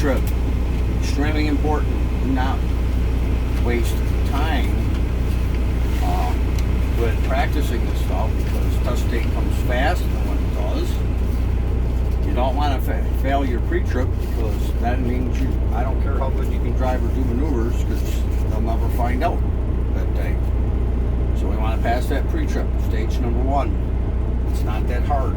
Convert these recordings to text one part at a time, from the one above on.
pre-trip. Extremely important. Do not waste time with practicing this stuff, because test date comes fast, and when it does, you don't want to fail your pre-trip, because that means I don't care how good you can drive or do maneuvers, because they'll never find out that day. So we want to pass that pre-trip, stage number 1. It's not that hard.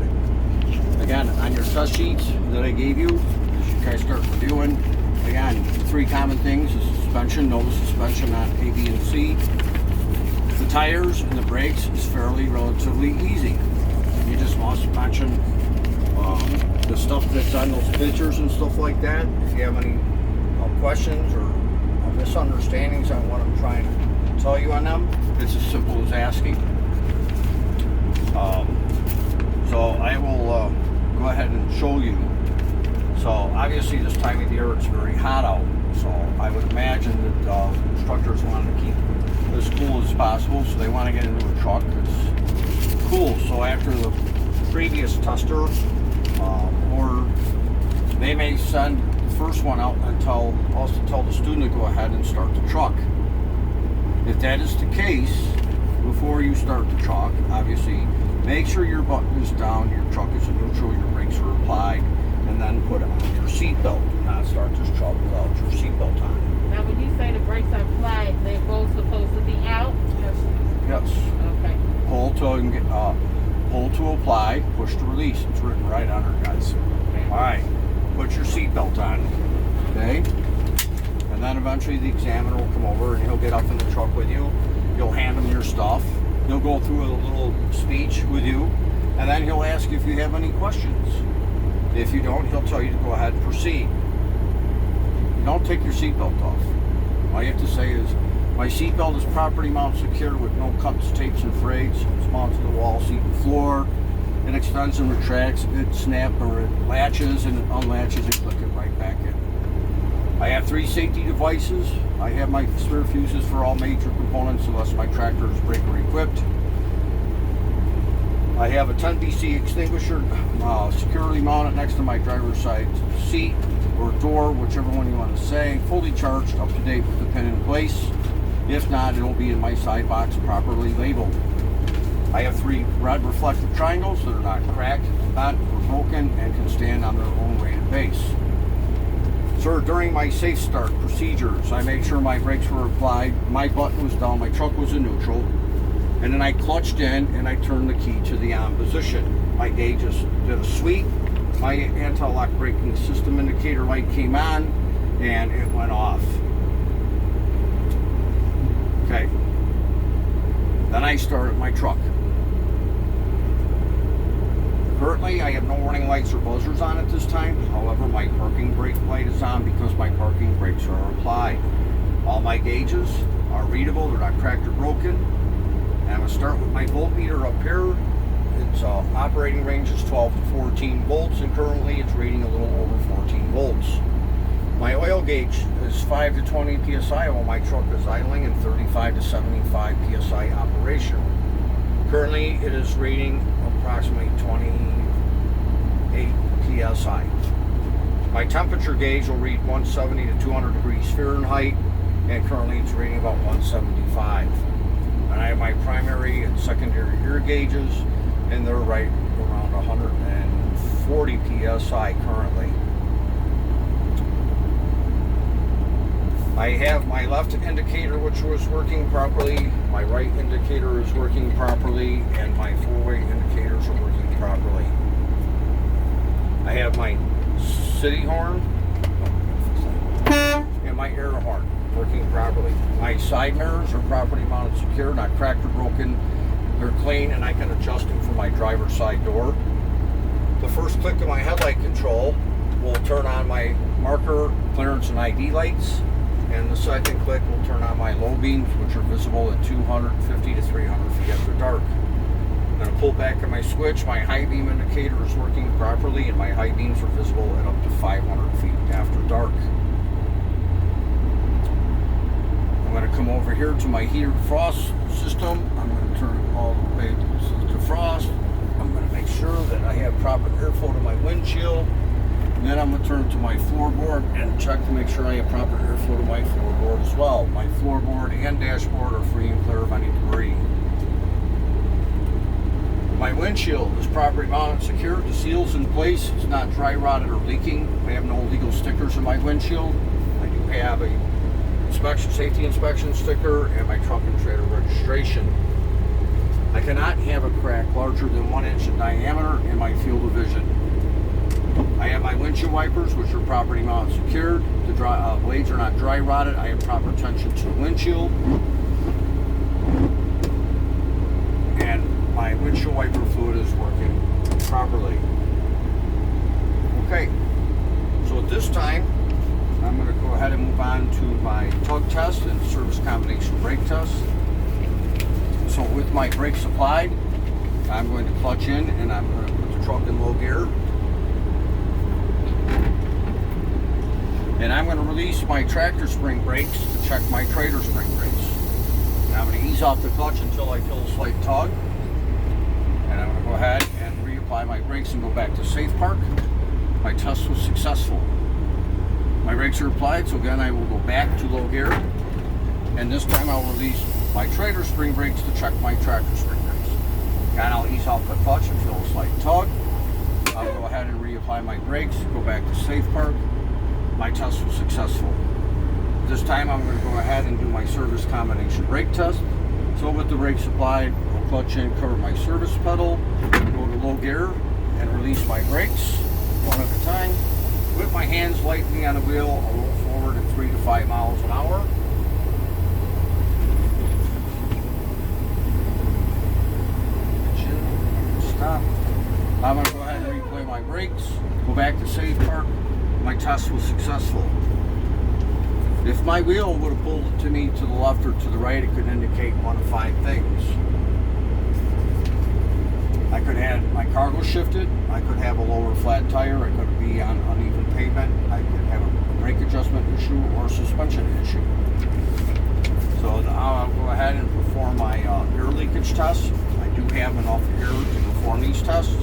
Again, on your test sheets that I gave you, as you guys start reviewing, again, 3 common things: the suspension, know the suspension on A, B, and C. The tires and the brakes is fairly relatively easy. You just want to mention the stuff that's on those pictures and stuff like that. If you have any questions or misunderstandings on what I'm trying to tell you on them, it's as simple as asking. So I will go ahead and show you. So obviously this time of the year it's very hot out, so I would imagine that instructors want to keep as cool as possible, so they want to get into a truck that's cool. So after the previous tester, or they may send the first one out and tell the student to go ahead and start the truck. If that is the case, before you start the truck, obviously make sure your button is down, your truck is in neutral, your brakes are applied, and then put on your seatbelt. Do not start this truck without your seatbelt on. Now, when you say the brakes are applied, they're both supposed to be out? Yes. Okay. Pull to apply, push to release. It's written right on her, guys. Okay. All right. Put your seatbelt on. Okay. And then eventually the examiner will come over and he'll get up in the truck with you. You'll hand him your stuff. He'll go through a little speech with you, and then he'll ask you if you have any questions. If you don't, he'll tell you to go ahead and proceed. You don't take your seatbelt off. All you have to say is, my seatbelt is properly mounted secure with no cuts, tapes, and frayed. It's mounted to the wall, seat, and floor. It extends and retracts. It snaps or it latches and it unlatches and click it right back in. I have 3 safety devices. I have my spare fuses for all major components unless my tractor is breaker equipped. I have a 10 BC extinguisher securely mounted next to my driver's side seat or door, whichever one you want to say, fully charged, up to date with the pin in place. If not, it'll be in my side box properly labeled. I have 3 red reflective triangles that are not cracked, bent, or broken, and can stand on their own weighted base. Sir, during my safe start procedures, I made sure my brakes were applied, my button was down, my truck was in neutral, and then I clutched in and I turned the key to the on position. My gauges did a sweep, my anti-lock braking system indicator light came on, and it went off. Okay. Then I started my truck. Currently, I have no warning lights or buzzers on at this time. However, my parking brake light is on because my parking brakes are applied. All my gauges are readable, they're not cracked or broken. And I'm going to start with my voltmeter up here. Its operating range is 12 to 14 volts, and currently it's reading a little over 14 volts. My oil gauge is 5 to 20 psi while my truck is idling, and 35 to 75 psi operation. Currently, it is reading approximately 28 psi. My temperature gauge will read 170 to 200 degrees Fahrenheit, and currently it's reading about 175. And I have my primary and secondary air gauges, and they're right around 140 psi currently. I have my left indicator, which was working properly, my right indicator is working properly, and my four-way indicators are working properly. I have my city horn and my air horn working properly. My side mirrors are properly mounted secure, not cracked or broken. They're clean, and I can adjust them from my driver's side door. The first click of my headlight control will turn on my marker, clearance, and ID lights. And the second click will turn on my low beams, which are visible at 250 to 300 feet after dark. I'm going to pull back on my switch. My high beam indicator is working properly, and my high beams are visible at up to 500 feet after dark. I'm going to come over here to my heater frost system. I'm going to turn it all the way to frost. I'm going to make sure that I have proper airflow to my windshield. And then I'm going to turn it to my floorboard and check to make sure I have proper airflow to my floorboard as well. My floorboard and dashboard are free and clear of any debris. My windshield is properly mounted, secured. The seal's in place. It's not dry rotted or leaking. I have no illegal stickers in my windshield. I do have a safety inspection sticker and my truck and trailer registration. I cannot have a crack larger than 1 inch in diameter in my field of vision. I have my windshield wipers, which are properly mounted, secured. The blades are not dry rotted. I have proper tension to the windshield. And my windshield wiper fluid is working properly. Okay, so at this time, I'm going to go ahead and move on to my tug test and service combination brake test. So with my brakes applied, I'm going to clutch in and I'm going to put the truck in low gear. And I'm going to release my tractor spring brakes to check my trailer spring brakes. And I'm going to ease off the clutch until I feel a slight tug. And I'm going to go ahead and reapply my brakes and go back to safe park. My test was successful. My brakes are applied, so again I will go back to low gear. And this time I'll release my trailer spring brakes to check my tractor spring brakes. Again, I'll ease off the clutch and feel a slight tug. I'll go ahead and reapply my brakes, go back to safe park. My test was successful. This time I'm going to go ahead and do my service combination brake test. So with the brakes applied, I'll clutch in, cover my service pedal, go to low gear, and release my brakes one at a time. With my hands lightly on the wheel, I'll roll forward at 3 to 5 miles an hour. Stop. I'm going to go ahead and replay my brakes, go back to safe park. My test was successful. If my wheel would have pulled to me to the left or to the right, it could indicate one of 5 things. I could have my cargo shifted, I could have a lower flat tire, I could be on uneven pavement, I could have a brake adjustment issue or a suspension issue. So now I'll go ahead and perform my air leakage test. I do have enough air to perform these tests.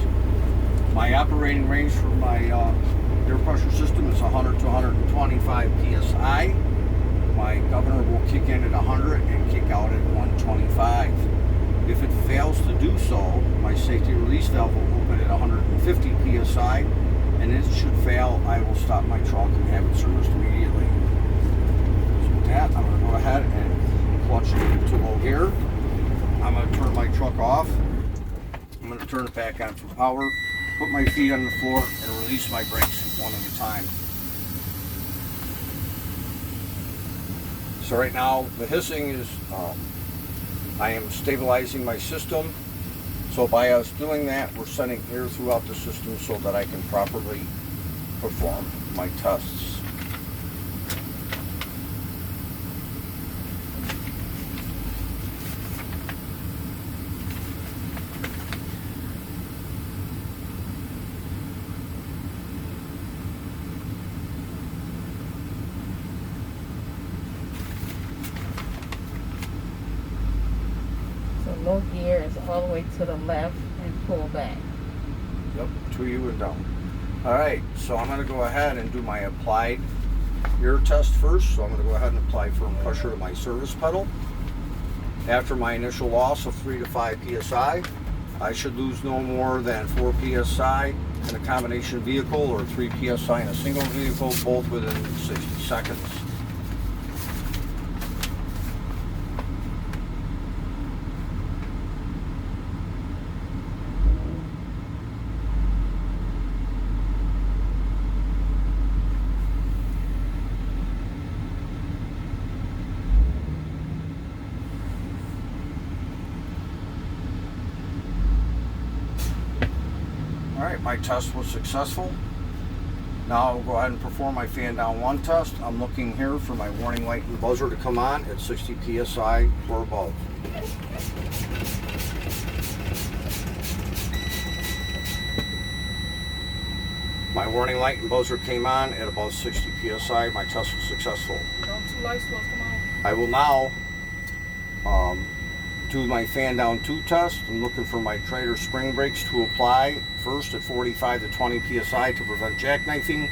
My operating range for my air pressure system is 100 to 125 psi. My governor will kick in at 100 and kick out at 125. If it fails to do so, my safety release valve will open at 150 psi, and if it should fail, I will stop my truck and have it serviced immediately. So with that, I'm going to go ahead and clutch to low gear. I'm going to turn my truck off. I'm going to turn it back on for power, put my feet on the floor, and release my brakes one at a time. So right now, the hissing is, I am stabilizing my system. So by us doing that, we're sending air throughout the system so that I can properly perform my tests. Low gear is all the way to the left and pull back. Yep, to you and down. Alright, so I'm going to go ahead and do my applied air test first. So I'm going to go ahead and apply firm pressure to my service pedal. After my initial loss of 3 to 5 psi, I should lose no more than 4 psi in a combination vehicle or 3 psi in a single vehicle, both within 60 seconds. Alright, my test was successful. Now I'll go ahead and perform my fan down 1 test. I'm looking here for my warning light and buzzer to come on at 60 psi or above. My warning light and buzzer came on at above 60 psi. My test was successful. Don't 2 lights supposed to come on? I will now do my fan down 2 test. I'm looking for my trailer spring brakes to apply first at 45 to 20 psi to prevent jackknifing.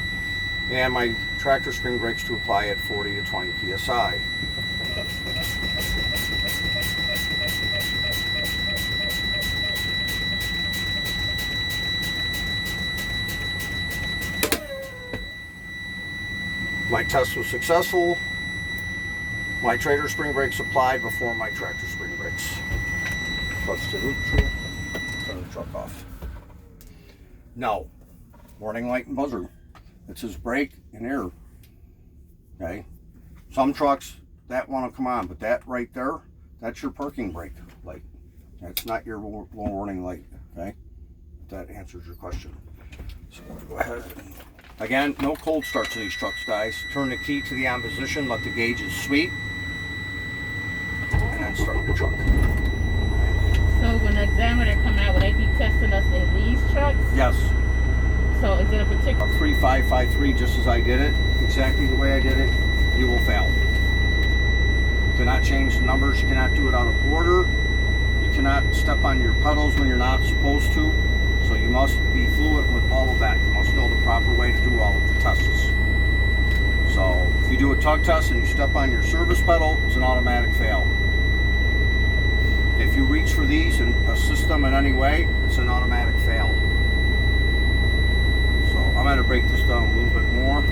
and my tractor spring brakes to apply at 40 to 20 psi. My test was successful. My trailer spring brakes applied before my tractor spring brakes. Clutch to neutral, turn the truck off. No, warning light and buzzer. It says brake and air. Okay, some trucks that want to come on, but that right there, that's your parking brake light. That's not your low warning light. Okay, if that answers your question. So go ahead. Again, no cold starts to these trucks, guys. Turn the key to the on position, let the gauges sweep, and then start your truck. So when the examiner come out, will they be testing us in these trucks? Yes. So is it a particular? 3553, just as I did it, exactly the way I did it, you will fail. You cannot change the numbers, you cannot do it out of order, you cannot step on your pedals when you're not supposed to, so you must be fluent with all of that. You must know the proper way to do all of the tests. So if you do a tug test and you step on your service pedal, it's an automatic fail. If you reach for these and assist them in any way, it's an automatic fail. So I'm going to break this down a little bit more.